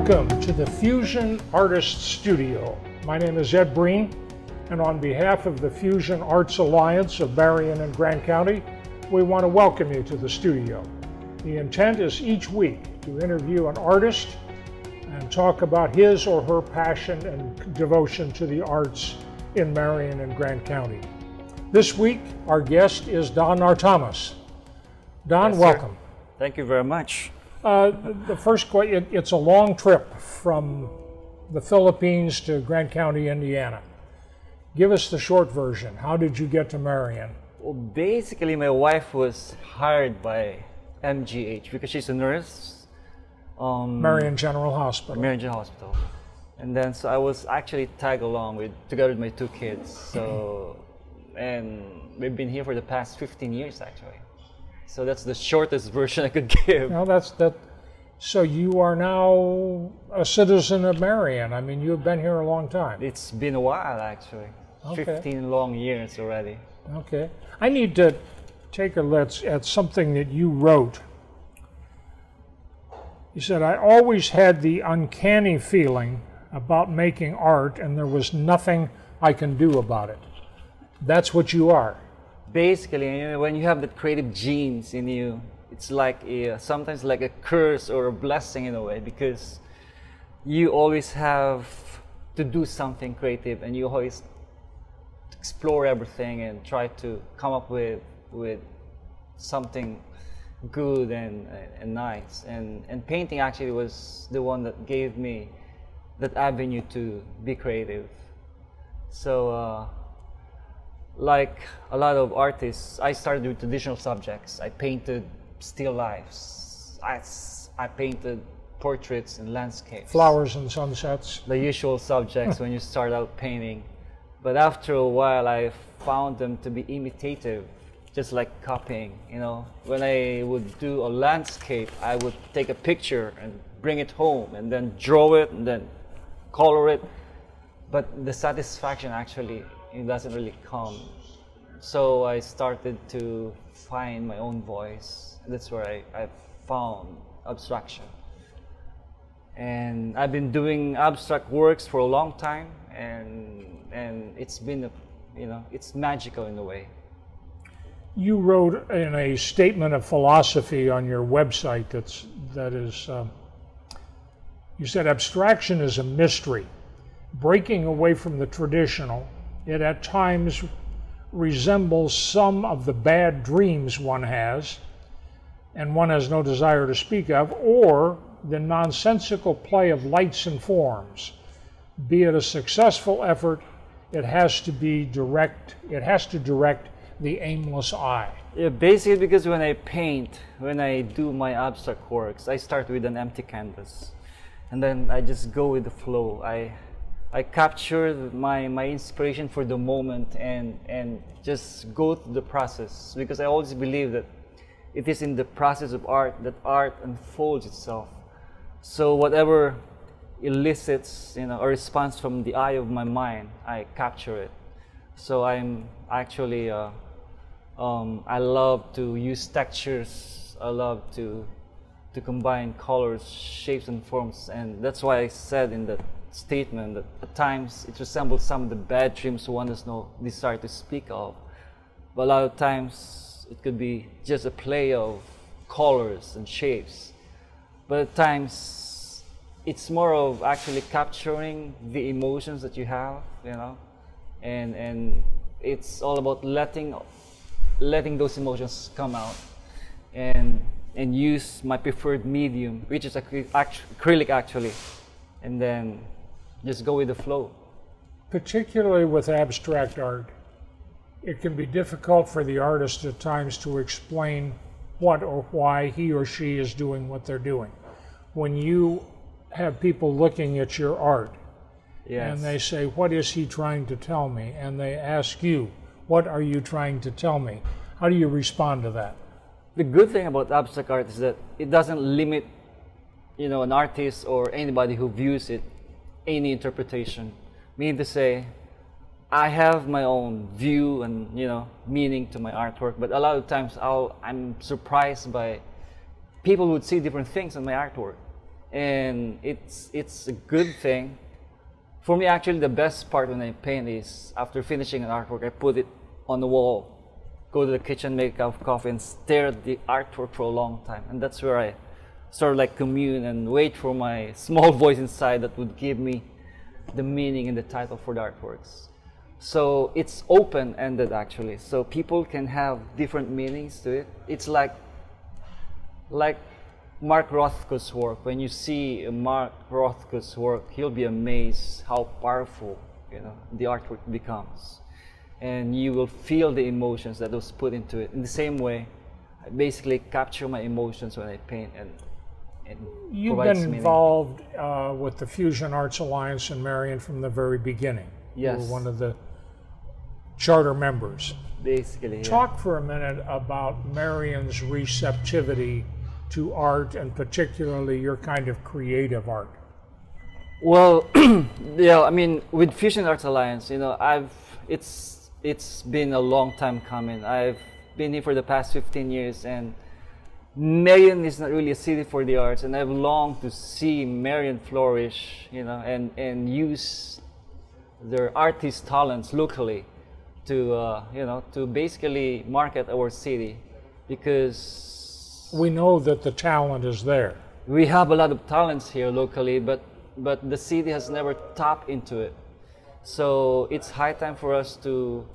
Welcome to the Fusion Artists Studio. My name is Ed Breen, and on behalf of the Fusion Arts Alliance of Berrien and Grant County, we want to welcome you to the studio. The intent is each week to interview an artist and talk about his or her passion and devotion to the arts in Berrien and Grant County. This week, our guest is Don Artamas. Don, Yes, welcome. Thank you very much. The first question, it's a long trip from the Philippines to Grant County, Indiana. Give us the short version. How did you get to Berrien? Well, basically, my wife was hired by MGH because she's a nurse. Berrien General Hospital. Berrien General Hospital. And then, so I was actually tagged along together with my two kids. So, and we've been here for the past 15 years, actually. So that's the shortest version I could give. Now so you are now a citizen of Berrien. I mean, you've been here a long time. It's been a while, actually. Okay. 15 long years already. Okay. I need to take a look at something that you wrote. You said, I always had the uncanny feeling about making art and there was nothing I can do about it. That's what you are. Basically, when you have the creative genes in you, it's like sometimes like a curse or a blessing in a way, because you always have to do something creative and you always explore everything and try to come up with something good and nice. And painting actually was the one that gave me that avenue to be creative. So like a lot of artists, I started with traditional subjects. I painted still lifes. I painted portraits and landscapes. Flowers and sunsets. The usual subjects when you start out painting. But after a while, I found them to be imitative, just like copying. You know, when I would do a landscape, I would take a picture and bring it home and then draw it and then color it. But the satisfaction actually, it doesn't really come. So I started to find my own voice. That's where I found abstraction. And I've been doing abstract works for a long time, and it's been, it's magical in a way. You wrote in a statement of philosophy on your website you said abstraction is a mystery. Breaking away from the traditional, it at times resembles some of the bad dreams one has, and one has no desire to speak of, or the nonsensical play of lights and forms. Be it a successful effort, it has to direct the aimless eye. Yeah, basically because when I paint, when I do my abstract works, I start with an empty canvas. And then I just go with the flow. I capture my inspiration for the moment and just go through the process, because I always believe that it is in the process of art that art unfolds itself. So whatever elicits a response from the eye of my mind, I capture it. So I'm actually I love to use textures. I love to combine colors, shapes and forms, and that's why I said in that statement that at times it resembles some of the bad dreams one has no desire to speak of. But a lot of times it could be just a play of colors and shapes. But at times it's more of actually capturing the emotions that you have, and it's all about letting those emotions come out and use my preferred medium, which is acrylic actually, and then just go with the flow. Particularly with abstract art, it can be difficult for the artist at times to explain what or why he or she is doing what they're doing. When you have people looking at your art, yes, and they say, what is he trying to tell me? And they ask you, what are you trying to tell me? How do you respond to that? The good thing about abstract art is that it doesn't limit an artist or anybody who views it any interpretation. Meaning to say, I have my own view and meaning to my artwork, but a lot of times I'm surprised by people would see different things in my artwork. and it's a good thing. For me, actually, the best part when I paint is after finishing an artwork, I put it on the wall, go to the kitchen, make a cup of coffee, and stare at the artwork for a long time. And that's where I sort of like commune and wait for my small voice inside that would give me the meaning and the title for the artworks. So it's open-ended actually, so people can have different meanings to it. It's like Mark Rothko's work. When you see Mark Rothko's work, you'll be amazed how powerful, you know, the artwork becomes, and you will feel the emotions that was put into it. In the same way, I basically capture my emotions when I paint, and you've provides been meaning. involved with the Fusion Arts Alliance in Marion from the very beginning. Yes. You were one of the charter members. Basically, yeah. Talk for a minute about Marion's receptivity to art, and particularly your kind of creative art. Well, yeah, I mean, with Fusion Arts Alliance, you know, it's been a long time coming. I've been here for the past 15 years, and Marion is not really a city for the arts, and I've longed to see Marion flourish, you know, and use their artist talents locally to, you know, to basically market our city, because we know that the talent is there. we have a lot of talents here locally, but the city has never tapped into it. So it's high time for us to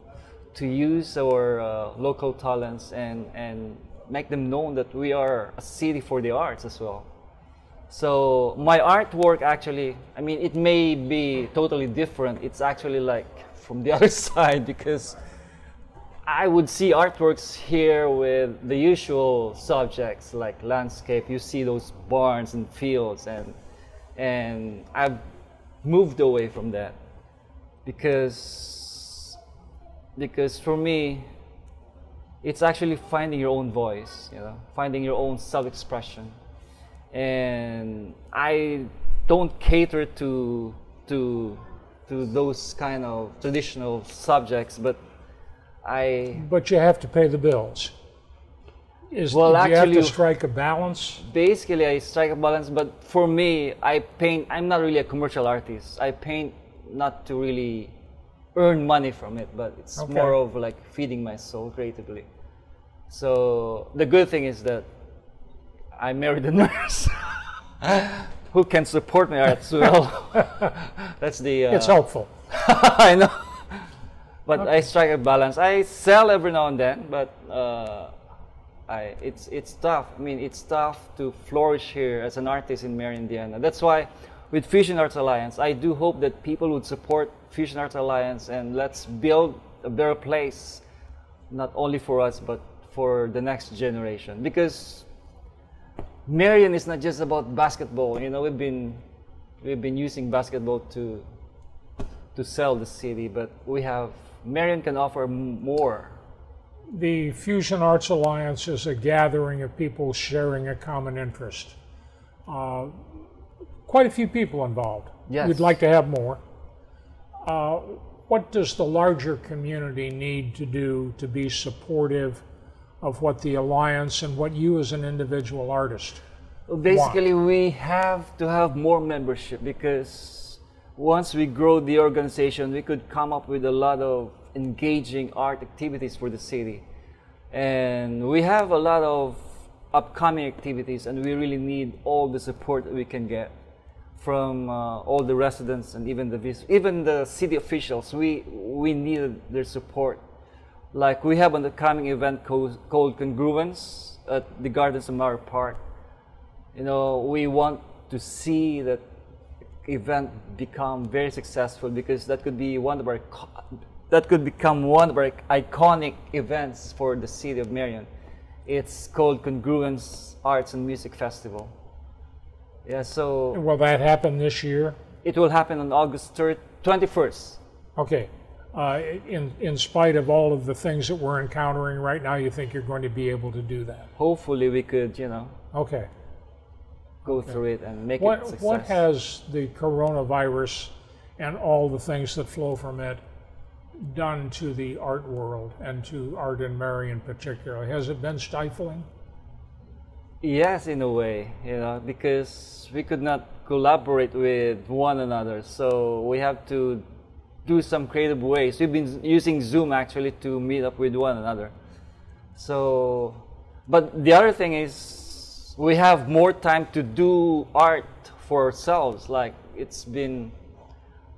use our local talents and make them known that we are a city for the arts as well. So my artwork actually, I mean, it may be totally different. It's actually like from the other side, because I would see artworks here with the usual subjects like landscape. You see those barns and fields, and I've moved away from that because for me, it's actually finding your own voice, you know, finding your own self-expression. And I don't cater to those kind of traditional subjects, but you have to pay the bills. Do you have to strike a balance? Basically, I strike a balance, but for me, I'm not really a commercial artist. I paint not to really earn money from it, but it's more of like feeding my soul creatively. So the good thing is that I married a nurse who can support my art as well. That's the... it's helpful. I know. But I strike a balance. I sell every now and then, but it's tough. I mean, it's tough to flourish here as an artist in Marion, Indiana. That's why with Fusion Arts Alliance, I do hope that people would support Fusion Arts Alliance, and let's build a better place, not only for us, but for the next generation. Because Marion is not just about basketball. You know, we've been using basketball to sell the city, but Marion can offer more. The Fusion Arts Alliance is a gathering of people sharing a common interest. Quite a few people involved. Yes. We'd like to have more. What does the larger community need to do to be supportive of what the Alliance and what you as an individual artist Well, basically, want? we have to have more membership, because once we grow the organization, we could come up with a lot of engaging art activities for the city. And we have a lot of upcoming activities, and we really need all the support that we can get from all the residents and even the city officials. We need their support. Like, we have an upcoming event called Congruence at the Gardens of Mauer Park. You know, we want to see that event become very successful, because that could become one of our iconic events for the city of Marion. It's called Congruence Arts and Music Festival. Yeah, so Will that happen this year? it will happen on August 21st. Okay. In spite of all of the things that we're encountering right now, you think you're going to be able to do that? Hopefully we could, you know, Okay. go through it and make it a success. What has the coronavirus and all the things that flow from it done to the art world and to art in Marion particularly? Has it been stifling? Yes, in a way, because we could not collaborate with one another. So we have to do some creative ways. We've been using Zoom actually to meet up with one another. So, but the other thing is we have more time to do art for ourselves. Like it's been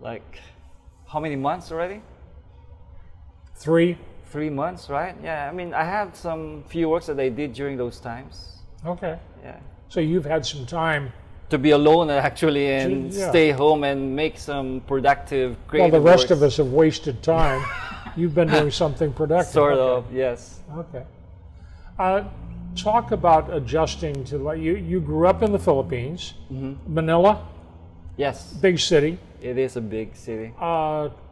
like how many months already? 3 months, right? Yeah, I mean, I have some few works that I did during those times. Okay. Yeah. So you've had some time To be alone actually and Yeah. stay home and make some productive, Well, creative the rest works. of us have wasted time. You've been doing something productive. Sort Okay. of, yes. Okay. Talk about adjusting to, like, you grew up in the Philippines, Manila, Yes, big city. it is a big city.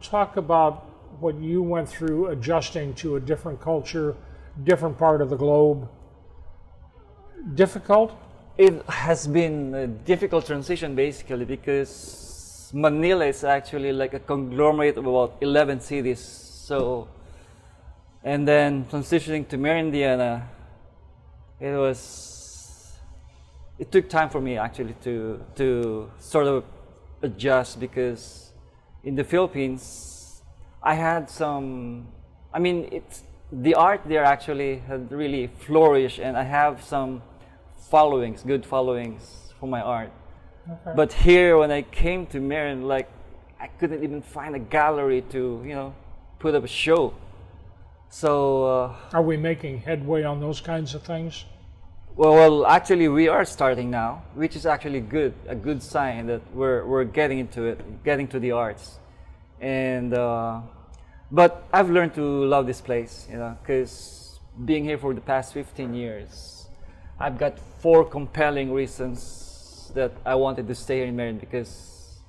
Talk about what you went through adjusting to a different culture, different part of the globe. Difficult? It has been a difficult transition basically because Manila is actually like a conglomerate of about 11 cities. So, and then transitioning to Merindiana, it took time for me actually to sort of adjust because in the Philippines, I had some, I mean, the art there actually had really flourished and I have some followings, good followings for my art. Okay. But here, when I came to Marin, like I couldn't even find a gallery to, put up a show. So, Are we making headway on those kinds of things? well, actually, we are starting now, which is actually good, a good sign that we're getting into it, getting to the arts, and but I've learned to love this place, because being here for the past 15 years, I've got 4 compelling reasons that I wanted to stay here in Marin because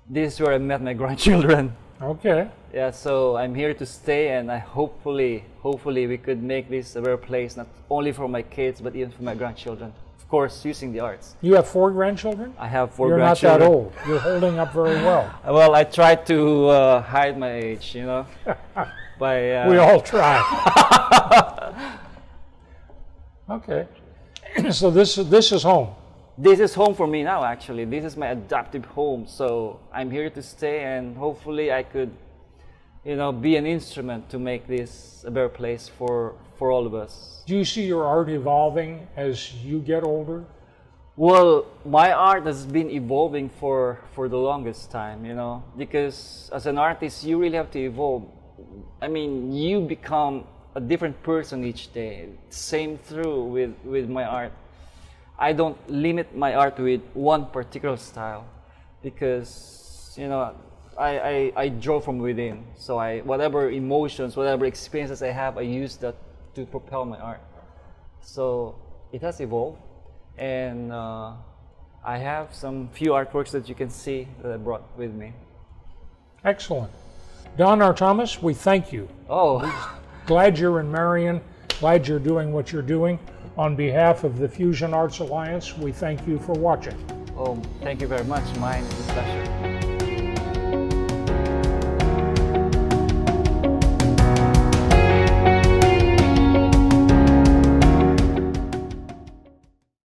this is where I met my grandchildren. Okay. Yeah, so I'm here to stay, and I hopefully we could make this a better place, not only for my kids, but even for my grandchildren. Of course, using the arts. You have 4 grandchildren? I have 4 You're not grandchildren. that old. You're holding up very well. Well, I try to hide my age, by We all try. Okay. So this is home. This is home for me now, actually. This is my adoptive home, so I'm here to stay, and hopefully I could, be an instrument to make this a better place for all of us. Do you see your art evolving as you get older? Well, my art has been evolving for the longest time, because as an artist, you really have to evolve. I mean, you become a different person each day. Same through with my art. I don't limit my art with one particular style because, I draw from within. So whatever emotions, whatever experiences I have, I use that to propel my art. So it has evolved, and I have some few artworks that you can see that I brought with me. Excellent. Don Artamas, we thank you. Oh, Glad you're in Marion. Glad you're doing what you're doing. On behalf of the Fusion Arts Alliance, we thank you for watching. thank you very much. Mine is a pleasure.